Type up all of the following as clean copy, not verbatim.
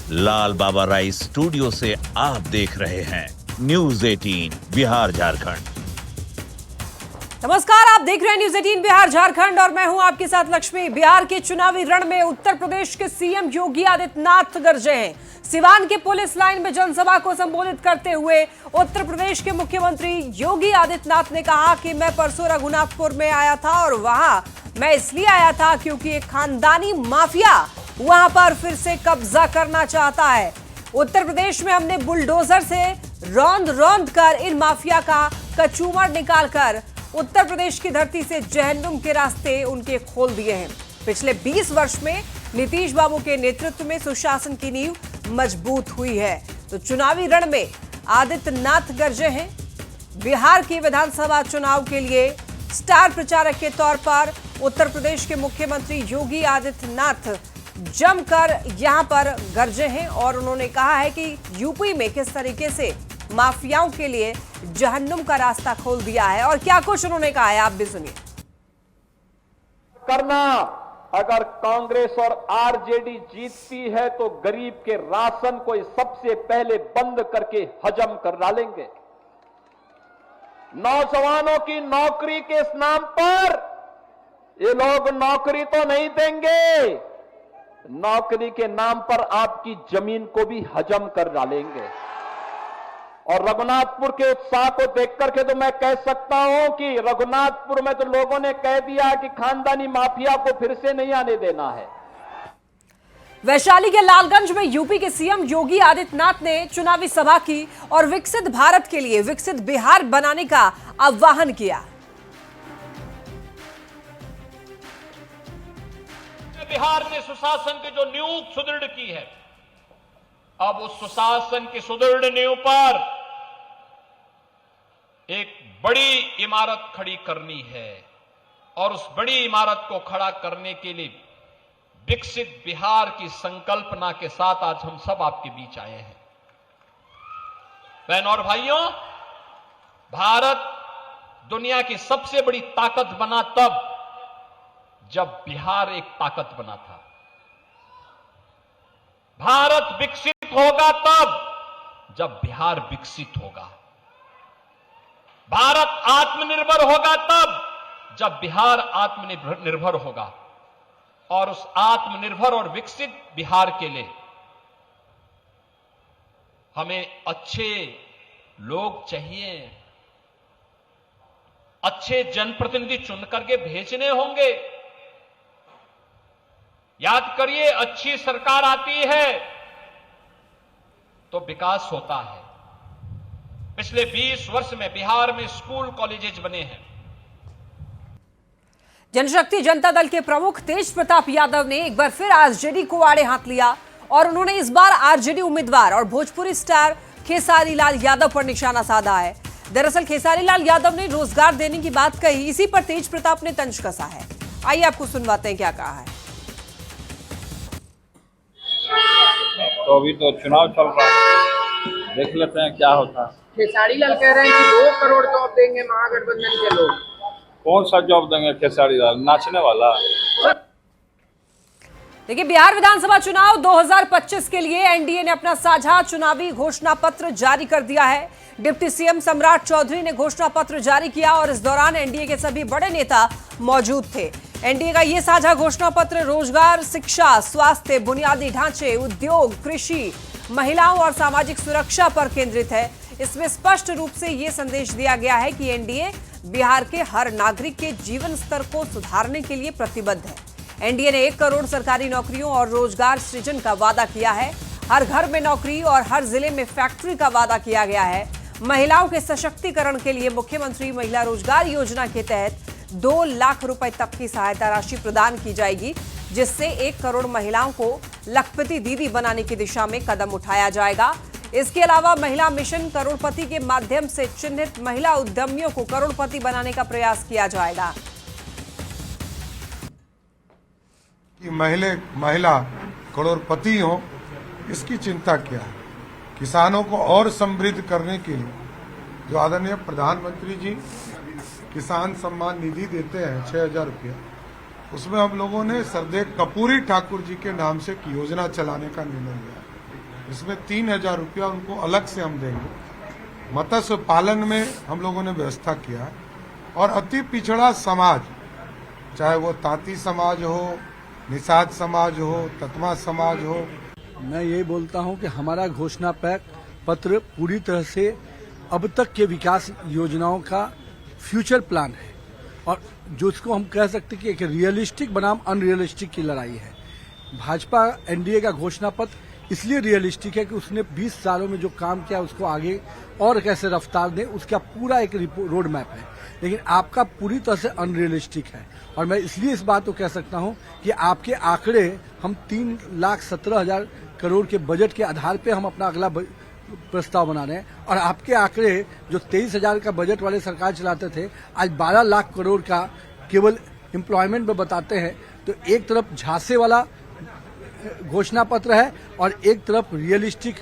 लाल बाबा rice studio से आप देख रहे हैं न्यूज 18 बिहार झारखंड। नमस्कार, आप देख रहे हैं न्यूज 18 बिहार झारखंड और मैं हूं आपके साथ लक्ष्मी। बिहार के चुनावी रण में उत्तर प्रदेश के सीएम योगी आदित्यनाथ गरजे हैं। सिवान के पुलिस लाइन में जनसभा को संबोधित करते हुए उत्तर प्रदेश के मुख्यमंत्री योगी आदित्यनाथ ने कहा कि मैं परसों रघुनाथपुर में आया था और वहां मैं इसलिए आया था क्योंकि एक खानदानी माफिया वहां पर फिर से कब्जा करना चाहता है। उत्तर प्रदेश में हमने बुलडोजर से रौंद कर इन माफिया का कचूमर निकालकर उत्तर प्रदेश की धरती से जहन्नुम के रास्ते उनके खोल दिए हैं। पिछले 20 वर्ष में नीतीश बाबू के नेतृत्व में सुशासन की नींव मजबूत हुई है। तो चुनावी रण में आदित्यनाथ गरजे हैं। बिहार की विधानसभा चुनाव के लिए स्टार प्रचारक के तौर पर उत्तर प्रदेश के मुख्यमंत्री योगी आदित्यनाथ जमकर यहां पर गरजे हैं और उन्होंने कहा है कि यूपी में किस तरीके से माफियाओं के लिए जहन्नुम का रास्ता खोल दिया है और क्या कुछ उन्होंने कहा है, आप भी सुनिए। करना, अगर कांग्रेस और आरजेडी जीतती है तो गरीब के राशन को सबसे पहले बंद करके हजम कर डालेंगे। नौजवानों की नौकरी के नाम पर ये लोग नौकरी तो नहीं देंगे, नौकरी के नाम पर आपकी जमीन को भी हजम कर डालेंगे। और रघुनाथपुर के उत्साह को देख करके तो मैं कह सकता हूं कि रघुनाथपुर में तो लोगों ने कह दिया कि खानदानी माफिया को फिर से नहीं आने देना है। वैशाली के लालगंज में यूपी के सीएम योगी आदित्यनाथ ने चुनावी सभा की और विकसित भारत के लिए विकसित बिहार बनाने का आह्वान किया। बिहार ने सुशासन की जो नींव सुदृढ़ की है, अब उस सुशासन की सुदृढ़ नींव पर एक बड़ी इमारत खड़ी करनी है और उस बड़ी इमारत को खड़ा करने के लिए विकसित बिहार की संकल्पना के साथ आज हम सब आपके बीच आए हैं। बहनों और भाइयों, भारत दुनिया की सबसे बड़ी ताकत बना तब जब बिहार एक ताकत बना था। भारत विकसित होगा तब जब बिहार विकसित होगा। भारत आत्मनिर्भर होगा तब जब बिहार आत्मनिर्भर होगा। और उस आत्मनिर्भर और विकसित बिहार के लिए हमें अच्छे लोग चाहिए, अच्छे जनप्रतिनिधि चुन करके भेजने होंगे। याद करिए, अच्छी सरकार आती है तो विकास होता है। पिछले 20 वर्ष में बिहार में स्कूल कॉलेजेस बने हैं। जनशक्ति जनता दल के प्रमुख तेज प्रताप यादव ने एक बार फिर आरजेडी को आड़े हाथ लिया और उन्होंने इस बार आरजेडी उम्मीदवार और भोजपुरी स्टार खेसारी लाल यादव पर निशाना साधा है। दरअसल खेसारी लाल यादव ने रोजगार देने की बात कही, इसी पर तेज प्रताप ने तंज कसा है। आइए आपको सुनवाते हैं क्या कहा है। तो अभी तो चुनाव चल रहा है, देख लेते हैं क्या होता है। खेसारी लाल कह रहे हैं कि 2 करोड़ जॉब देंगे महागठबंधन के लोग। कौन सा जॉब देंगे खेसारी लाल, नाचने वाला? देखिए, बिहार विधानसभा चुनाव 2025 के लिए एनडीए ने अपना साझा चुनावी घोषणा पत्र जारी कर दिया है। डिप्टी सीएम सम्राट चौधरी ने घोषणा पत्र जारी किया और इस दौरान एनडीए के सभी बड़े नेता मौजूद थे। एनडीए का यह साझा घोषणा पत्र रोजगार, शिक्षा, स्वास्थ्य, बुनियादी ढांचे, उद्योग, कृषि, महिलाओं और सामाजिक सुरक्षा पर केंद्रित है। इसमें स्पष्ट रूप से यह संदेश दिया गया है कि एनडीए बिहार के हर नागरिक के जीवन स्तर को सुधारने के लिए प्रतिबद्ध है। एनडीए ने 1 करोड़ सरकारी नौकरियों और रोजगार सृजन का वादा किया है। हर घर में नौकरी और हर जिले में फैक्ट्री का वादा किया गया है। महिलाओं के सशक्तिकरण के लिए मुख्यमंत्री महिला रोजगार योजना के तहत 2 लाख रुपए तक की सहायता राशि प्रदान की जाएगी, जिससे 1 करोड़ महिलाओं को लखपति दीदी बनाने की दिशा में कदम उठाया जाएगा। इसके अलावा महिला मिशन करोड़पति के माध्यम से चिन्हित महिला उद्यमियों को करोड़पति बनाने का प्रयास किया जाएगा। कि महिला करोड़पति हो, इसकी चिंता क्या है। किसानों को और समृद्ध करने के लिए जो आदरणीय प्रधानमंत्री जी किसान सम्मान निधि देते हैं 6,000 रुपया, उसमें हम लोगों ने सरदेव कपूरी ठाकुर जी के नाम से एक योजना चलाने का निर्णय लिया। इसमें 3,000 रुपया उनको अलग से हम देंगे। मत्स्य पालन में हम लोगों ने व्यवस्था किया और अति पिछड़ा समाज, चाहे वो तांती समाज हो, निषाद समाज हो, ततमा समाज हो। मैं यही बोलता हूं कि हमारा घोषणा पत्र पूरी तरह से अब तक के विकास योजनाओं का फ्यूचर प्लान है और जो इसको हम कह सकते हैं कि एक रियलिस्टिक बनाम अनरियलिस्टिक की लड़ाई है। भाजपा एनडीए का घोषणा पत्र इसलिए रियलिस्टिक है कि उसने 20 सालों में जो काम किया उसको आगे और कैसे रफ्तार दें उसका पूरा एक रोड मैप है, लेकिन आपका पूरी तरह से अनरियलिस्टिक है। और मैं इसलिए इस बात को कह सकता हूं कि आपके आंकड़े हम 3,17,000 करोड़ के बजट के आधार पे हम अपना अगला प्रस्ताव बना रहे हैं और आपके आंकड़े जो 23,000 का बजट वाले सरकार चलाते थे आज 12 लाख करोड़ का केवल एम्प्लॉयमेंट में बताते हैं। तो एक तरफ झांसे वाला घोषणा पत्र है और एक तरफ रियलिस्टिक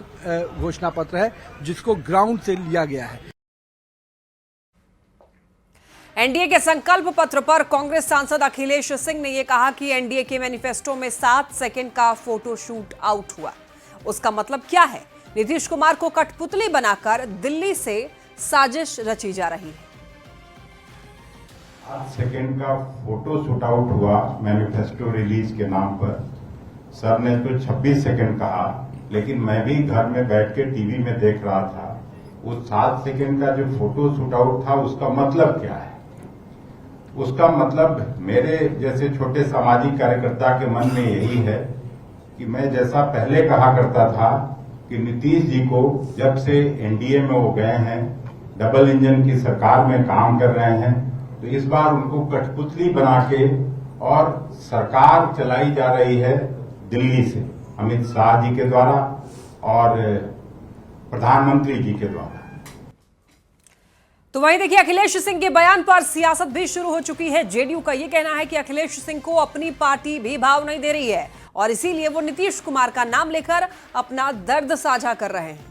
घोषणा पत्र है जिसको ग्राउंड से लिया गया है। एनडीए के संकल्प पत्र पर कांग्रेस सांसद अखिलेश सिंह ने यह कहा कि एनडीए के मैनिफेस्टो में 7 सेकंड का फोटो शूट आउट हुआ। उसका मतलब क्या है? नीतीश कुमार को कठपुतली बनाकर दिल्ली से साजिश रची जा रही है। 7 सेकंड का फोटो शूट आउट हुआ मैनिफेस्टो रिलीज के नाम पर। सर ने तो 26 सेकंड कहा, लेकिन मैं भी घर में बैठ के टीवी में देख रहा था। वो 7 सेकंड का जो फोटो शूट आउट था उसका मतलब क्या है? उसका मतलब मेरे जैसे छोटे सामाजिक कार्यकर्ता के मन में यही है कि मैं जैसा पहले कहा करता था कि नीतीश जी को जब से एनडीए में वो गए हैं, डबल इंजन की सरकार में काम कर रहे हैं, तो इस बार उनको कठपुतली बना के और सरकार चलाई जा रही है दिल्ली से, अमित शाह जी के द्वारा और प्रधानमंत्री जी के द्वारा। तो वहीं देखिए अखिलेश सिंह के बयान पर सियासत भी शुरू हो चुकी है। जेडीयू का यह कहना है कि अखिलेश सिंह को अपनी पार्टी भी भाव नहीं दे रही है और इसीलिए वो नीतीश कुमार का नाम लेकर अपना दर्द साझा कर रहे हैं।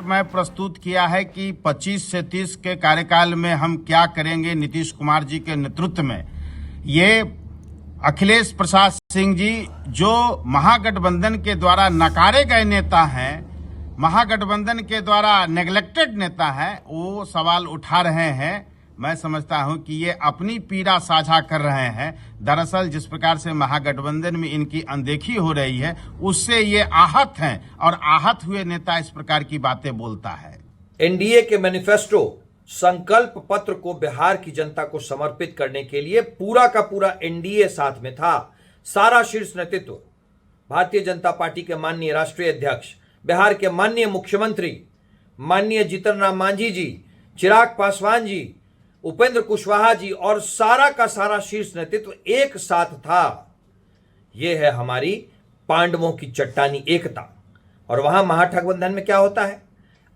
मैं प्रस्तुत किया है कि 25 से 30 के कार्यकाल में हम क्या करेंगे नीतीश कुमार जी के नेतृत्व में। ये अखिलेश प्रसाद सिंह जी जो महागठबंधन के द्वारा नकारे गए नेता हैं, महागठबंधन के द्वारा नेग्लेक्टेड नेता है, वो सवाल उठा रहे हैं। मैं समझता हूं कि ये अपनी पीड़ा साझा कर रहे हैं। दरअसल जिस प्रकार से महागठबंधन में इनकी अनदेखी हो रही है उससे ये आहत हैं और आहत हुए नेता इस प्रकार की बातें बोलता है। एनडीए के मैनिफेस्टो संकल्प पत्र को बिहार की जनता को समर्पित करने के लिए पूरा का पूरा एनडीए साथ में था। सारा शीर्ष नेतृत्व, भारतीय जनता पार्टी के माननीय राष्ट्रीय अध्यक्ष, बिहार के माननीय मुख्यमंत्री माननीय जीतन राम मांझी जी, चिराग पासवान जी, उपेंद्र कुशवाहा जी और सारा का सारा शीर्ष नेतृत्व एक साथ था। यह है हमारी पांडवों की चट्टानी एकता। और वहां महागठबंधन में क्या होता है?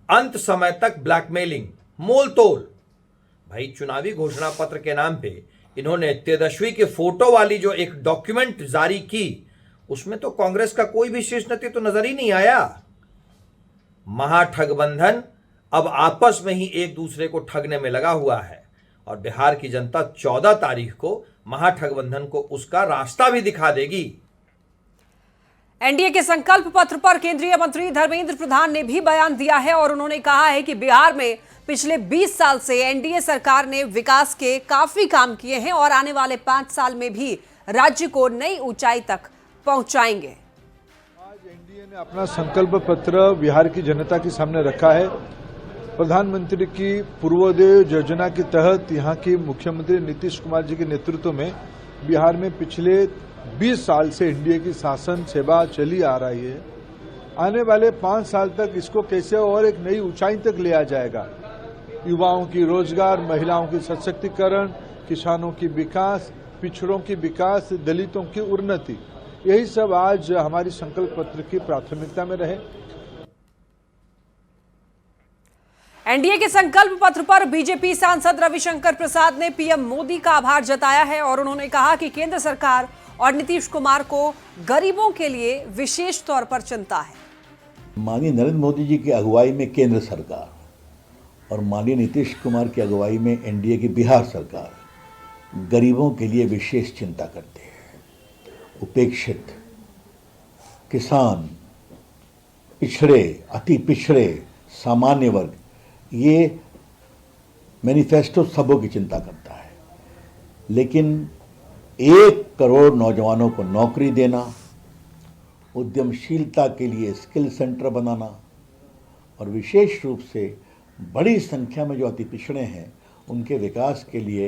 अंत समय तक ब्लैकमेलिंग, मोल तोल। भाई चुनावी घोषणा पत्र के नाम पे इन्होंने तेजस्वी के फोटो वाली जो एक डॉक्यूमेंट जारी की उसमें तो कांग्रेस का कोई भी शीर्ष नेतृत्व तो नजर ही नहीं आया। महागठबंधन अब आपस में ही एक दूसरे को ठगने में लगा हुआ है और बिहार की जनता 14 तारीख को महागठबंधन को उसका रास्ता भी दिखा देगी। एनडीए के संकल्प पत्र पर केंद्रीय मंत्री धर्मेंद्र प्रधान ने भी बयान दिया है और उन्होंने कहा है कि बिहार में पिछले 20 साल से एनडीए सरकार ने विकास के काफी काम किए हैं और आने वाले 5 साल में भी राज्य को नई ऊंचाई तक पहुंचाएंगे। आज एनडीए ने अपना संकल्प पत्र बिहार की जनता के सामने रखा है। प्रधानमंत्री की पूर्वोदय योजना के तहत यहां की मुख्यमंत्री नीतीश कुमार जी के नेतृत्व में बिहार में पिछले 20 साल से एनडीए की शासन सेवा चली आ रही है। आने वाले 5 साल तक इसको कैसे और एक नई ऊंचाई तक लिया जाएगा। युवाओं की रोजगार, महिलाओं की सशक्तिकरण, किसानों की विकास, पिछड़ों की विकास, दलितों की उन्नति, यही सब आज हमारी संकल्प पत्र की प्राथमिकता में रहे। एनडीए के संकल्प पत्र पर बीजेपी सांसद रविशंकर प्रसाद ने पीएम मोदी का आभार जताया है और उन्होंने कहा कि केंद्र सरकार और नीतीश कुमार को गरीबों के लिए विशेष तौर पर चिंता है। माननीय नरेंद्र मोदी जी की अगुवाई में केंद्र सरकार और माननीय नीतीश कुमार की अगुवाई में एनडीए की बिहार सरकार गरीबों के लिए विशेष चिंता करते हैं। उपेक्षित किसान, पिछड़े, अति पिछड़े, सामान्य वर्ग, ये मैनिफेस्टो सबों की चिंता करता है। लेकिन 1 करोड़ नौजवानों को नौकरी देना, उद्यमशीलता के लिए स्किल सेंटर बनाना और विशेष रूप से बड़ी संख्या में जो अति पिछड़े हैं उनके विकास के लिए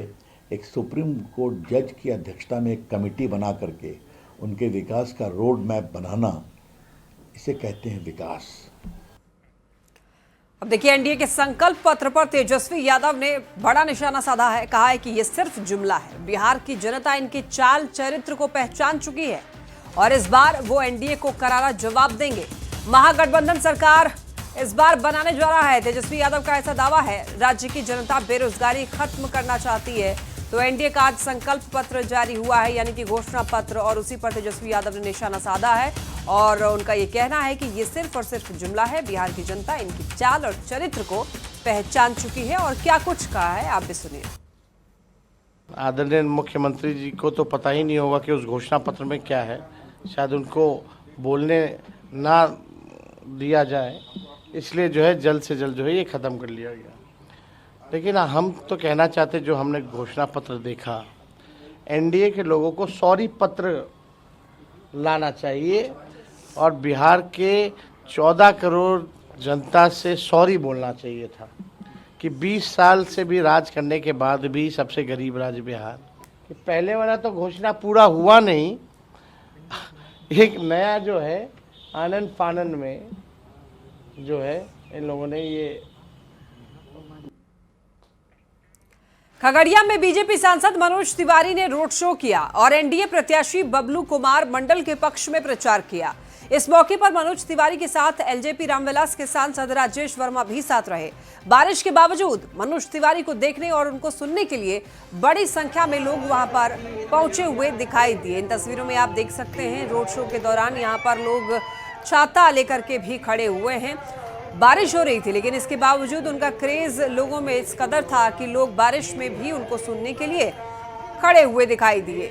एक सुप्रीम कोर्ट जज की अध्यक्षता में एक कमेटी बना करके उनके विकास का रोड मैप बनाना, इसे कहते हैं विकास। अब देखिए, एनडीए के संकल्प पत्र पर तेजस्वी यादव ने बड़ा निशाना साधा है। कहा है कि यह सिर्फ जुमला है। बिहार की जनता इनके चाल चरित्र को पहचान चुकी है और इस बार वो एनडीए को करारा जवाब देंगे। महागठबंधन सरकार इस बार बनाने जा रहा है। तेजस्वी यादव का ऐसा दावा है। राज्य की जनता बेरोजगारी खत्म करना चाहती है। तो एनडीए का आज संकल्प पत्र जारी हुआ है, यानी कि घोषणा पत्र, और उसी पर तेजस्वी यादव ने निशाना साधा है और उनका ये कहना है कि ये सिर्फ और सिर्फ जुमला है। बिहार की जनता इनकी चाल और चरित्र को पहचान चुकी है। और क्या कुछ कहा है आप भी सुनिए। आदरणीय मुख्यमंत्री जी को तो पता ही नहीं होगा कि उस घोषणा पत्र में क्या है। शायद उनको बोलने ना दिया जाए, इसलिए जो है जल्द से जल्द जो है ये ख़त्म कर लिया गया। लेकिन हम तो कहना चाहते, जो हमने घोषणा पत्र देखा, एनडीए के लोगों को सॉरी पत्र लाना चाहिए और बिहार के 14 करोड़ जनता से सॉरी बोलना चाहिए था कि 20 साल से भी राज करने के बाद भी सबसे गरीब राज्य बिहार, कि पहले वाला तो घोषणा पूरा हुआ नहीं, एक नया जो है आनंद फानन में जो है इन लोगों ने ये। खगड़िया में बीजेपी सांसद मनोज तिवारी ने रोड शो किया और एनडीए प्रत्याशी बबलू कुमार मंडल के पक्ष में प्रचार किया। इस मौके पर मनोज तिवारी के साथ एलजेपी रामविलास के सांसद राजेश वर्मा भी साथ रहे। बारिश के बावजूद मनोज तिवारी को देखने और उनको सुनने के लिए बड़ी संख्या में लोग वहां पर पहुंचे हुए दिखाई दिए। इन तस्वीरों में आप देख सकते हैं, रोड शो के दौरान यहाँ पर लोग छाता लेकर के भी खड़े हुए हैं। बारिश हो रही थी, लेकिन इसके बावजूद उनका क्रेज लोगों में इस कदर था कि लोग बारिश में भी उनको सुनने के लिए खड़े हुए दिखाई दिए।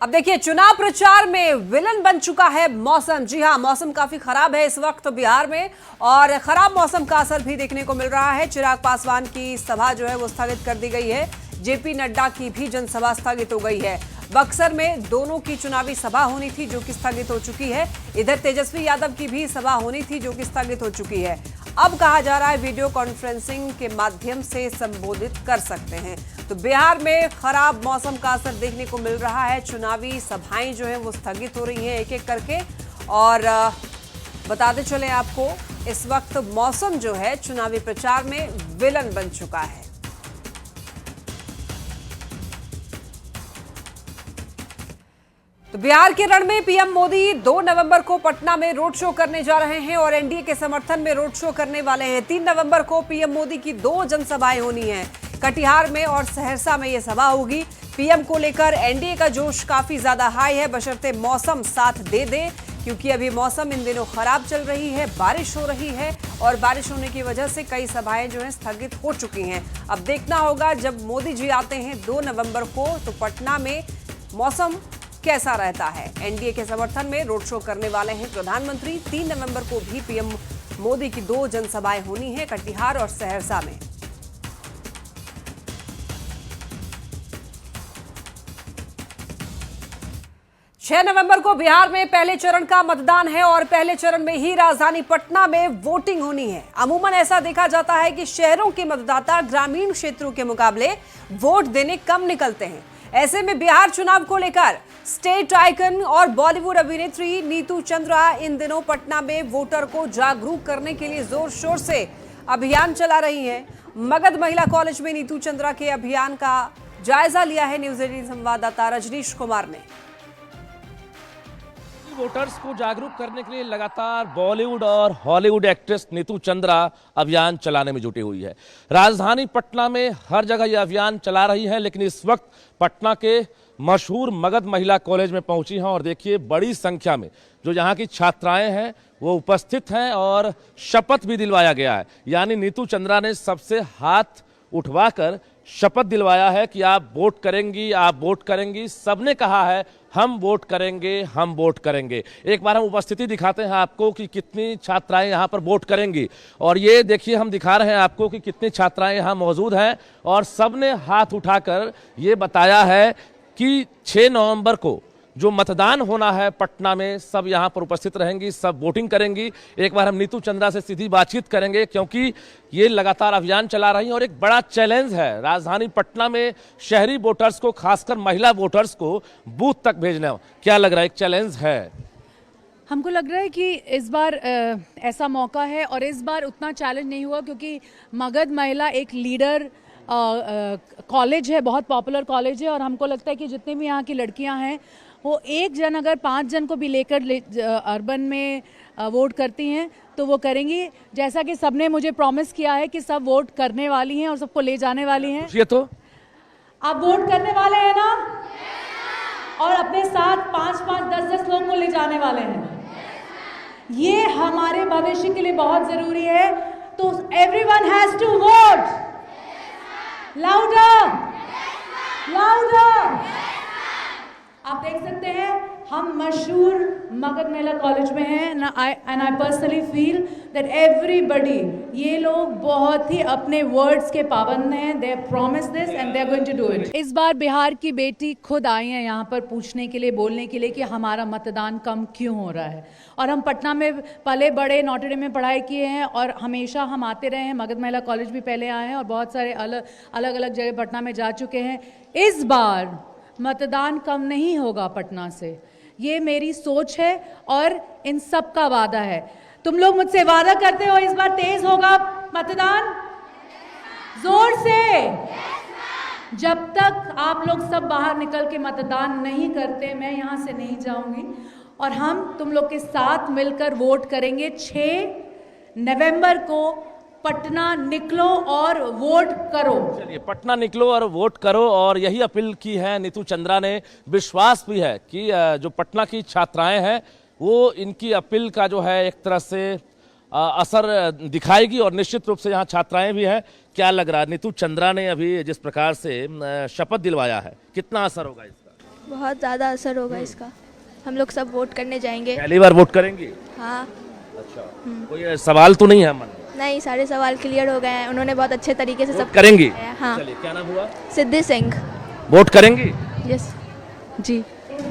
अब देखिए, चुनाव प्रचार में विलन बन चुका है मौसम। जी हां, मौसम काफी खराब है इस वक्त बिहार में और खराब मौसम का असर भी देखने को मिल रहा है। चिराग पासवान की सभा जो है वो स्थगित कर दी गई है। जेपी नड्डा की भी जनसभा स्थगित हो गई है। बक्सर में दोनों की चुनावी सभा होनी थी जो कि स्थगित हो चुकी है। इधर तेजस्वी यादव की भी सभा होनी थी जो कि स्थगित हो चुकी है। अब कहा जा रहा है वीडियो कॉन्फ्रेंसिंग के माध्यम से संबोधित कर सकते हैं। तो बिहार में खराब मौसम का असर देखने को मिल रहा है। चुनावी सभाएं जो है वो स्थगित हो रही हैं एक एक करके। और बताते चले आपको, इस वक्त मौसम जो है चुनावी प्रचार में विलन बन चुका है। तो बिहार के रण में पीएम मोदी 2 नवंबर को पटना में रोड शो करने जा रहे हैं और एनडीए के समर्थन में रोड शो करने वाले हैं। 3 नवंबर को पीएम मोदी की 2 जनसभाएं होनी हैं। कटिहार में और सहरसा में यह सभा होगी। पीएम को लेकर एनडीए का जोश काफी ज्यादा हाई है, बशर्ते मौसम साथ दे दे, क्योंकि अभी मौसम इन दिनों खराब चल रही है, बारिश हो रही है और बारिश होने की वजह से कई सभाएं जो हैं स्थगित हो चुकी हैं। अब देखना होगा जब मोदी जी आते हैं 2 नवंबर को, तो पटना में मौसम कैसा रहता है। एनडीए के समर्थन में रोड शो करने वाले हैं प्रधानमंत्री। 3 नवंबर को भी पीएम मोदी की 2 जनसभाएं होनी है, कटिहार और सहरसा में। छह नवंबर को बिहार में पहले चरण का मतदान है और पहले चरण में ही राजधानी पटना में वोटिंग होनी है। अमूमन ऐसा देखा जाता है कि शहरों के मतदाता ग्रामीण क्षेत्रों के मुकाबले वोट देने कम निकलते हैं। ऐसे में बिहार चुनाव को लेकर स्टेट आइकन और बॉलीवुड अभिनेत्री नीतू चंद्रा इन दिनों पटना में वोटर को जागरूक करने के लिए जोर शोर से अभियान चला रही हैं। मगध महिला कॉलेज में नीतू चंद्रा के अभियान का जायजा लिया है न्यूज 18 संवाददाता रजनीश कुमार ने। वोटर्स को जागरूक करने के लिए लगातार बॉलीवुड और हॉलीवुड एक्ट्रेस नीतू चंद्रा अभियान चलाने में जुटी हुई है। राजधानी पटना में हर जगह यह अभियान चला रही है, लेकिन इस वक्त पटना के मशहूर मगध महिला कॉलेज में पहुंची हैं और देखिए बड़ी संख्या में जो यहाँ की छात्राएं हैं वो उपस्थित हैं और शपथ भी दिलवाया गया है। यानी नीतू चंद्रा ने सबसे हाथ उठवाकर शपथ दिलवाया है कि आप वोट करेंगी, आप वोट करेंगी। सबने कहा है हम वोट करेंगे, हम वोट करेंगे। एक बार हम उपस्थिति दिखाते हैं आपको कि कितनी छात्राएं यहाँ पर वोट करेंगी। और ये देखिए, हम दिखा रहे हैं आपको कि कितनी छात्राएं यहाँ मौजूद हैं और सबने हाथ उठाकर ये बताया है कि 6 नवंबर को जो मतदान होना है पटना में, सब यहां पर उपस्थित रहेंगी, सब वोटिंग करेंगी। एक बार हम नीतू चंद्रा से सीधी बातचीत करेंगे, क्योंकि ये लगातार अभियान चला रही हैं और एक बड़ा चैलेंज है राजधानी पटना में शहरी वोटर्स को, खासकर महिला वोटर्स को बूथ तक भेजना। क्या लग रहा है, एक चैलेंज है? हमको लग रहा है कि इस बार ऐसा मौका है और इस बार उतना चैलेंज नहीं हुआ, क्योंकि मगध महिला एक लीडर कॉलेज है, बहुत पॉपुलर कॉलेज है। और हमको लगता है कि जितने भी यहाँ की लड़कियाँ हैं वो एक जन अगर 5 जन को भी लेकर अर्बन में वोट करती हैं तो वो करेंगी। जैसा कि सबने मुझे प्रॉमिस किया है कि सब वोट करने वाली हैं और सबको ले जाने वाली हैं। ये तो आप वोट करने वाले हैं ना? और अपने साथ 5-5, 10-10 लोग को ले जाने वाले हैं। ये हमारे भविष्य के लिए बहुत जरूरी है। तो everyone has to vote. Louder, louder. आप देख सकते हैं हम मशहूर मगध महिला कॉलेज में हैं and I personally feel that everybody, ये लोग बहुत ही अपने वर्ड्स के पाबंद हैं। They promise this and they are going to do it. इस बार बिहार की बेटी खुद आई हैं यहाँ पर पूछने के लिए, बोलने के लिए कि हमारा मतदान कम क्यों हो रहा है। और हम पटना में पले बड़े, नॉट डे में पढ़ाई किए हैं और हमेशा हम आते रहे हैं। मगध महिला कॉलेज भी पहले आए हैं और बहुत सारे अलग अलग जगह पटना में जा चुके हैं। इस बार मतदान कम नहीं होगा पटना से, ये मेरी सोच है और इन सब का वादा है। तुम लोग मुझसे वादा करते हो इस बार तेज होगा मतदान? जोर से। जब तक आप लोग सब बाहर निकल के मतदान नहीं करते, मैं यहाँ से नहीं जाऊंगी और हम तुम लोग के साथ मिलकर वोट करेंगे। 6 नवंबर को पटना निकलो और वोट करो। चलिए, पटना निकलो और वोट करो, और यही अपील की है नीतू चंद्रा ने। विश्वास भी है कि जो पटना की छात्राएं हैं वो इनकी अपील का जो है एक तरह से असर दिखाएगी और निश्चित रूप से यहाँ छात्राएं भी हैं। क्या लग रहा है, नीतू चंद्रा ने अभी जिस प्रकार से शपथ दिलवाया है, कितना असर होगा इसका? बहुत ज़्यादा असर होगा इसका। हम लोग सब वोट करने जाएंगे। पहली बार वोट करेंगी? हाँ। अच्छा, कोई सवाल तो नहीं है मन? नहीं, सारे सवाल क्लियर हो गए हैं। उन्होंने बहुत अच्छे तरीके से सब करेंगी। हाँ। चलिए, क्या नाम हुआ? सिद्धि सिंह। वोट करेंगी? यस जी।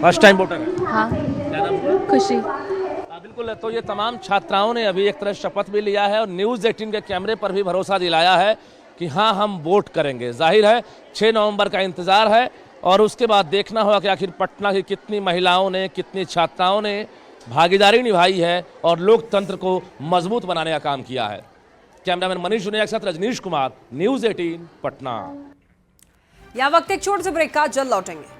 फर्स्ट टाइम वोटर है? हाँ। क्या नाम हुआ? खुशी। बिल्कुल। तो ये तमाम छात्राओं ने अभी एक तरह शपथ भी लिया है और न्यूज़ 18 के कैमरे पर भी भरोसा दिलाया है कि हाँ, हम वोट करेंगे। जाहिर है 6 नवंबर का इंतजार है और उसके बाद देखना होगा कि आखिर पटना की कितनी महिलाओं ने, कितनी छात्राओं ने भागीदारी निभाई है और लोकतंत्र को मजबूत बनाने का काम किया है। कैमरामैन मनीष जुनेजा के साथ रजनीश कुमार, न्यूज़ 18 पटना। यह वक्त एक छोटे से ब्रेक का, जल्द लौटेंगे।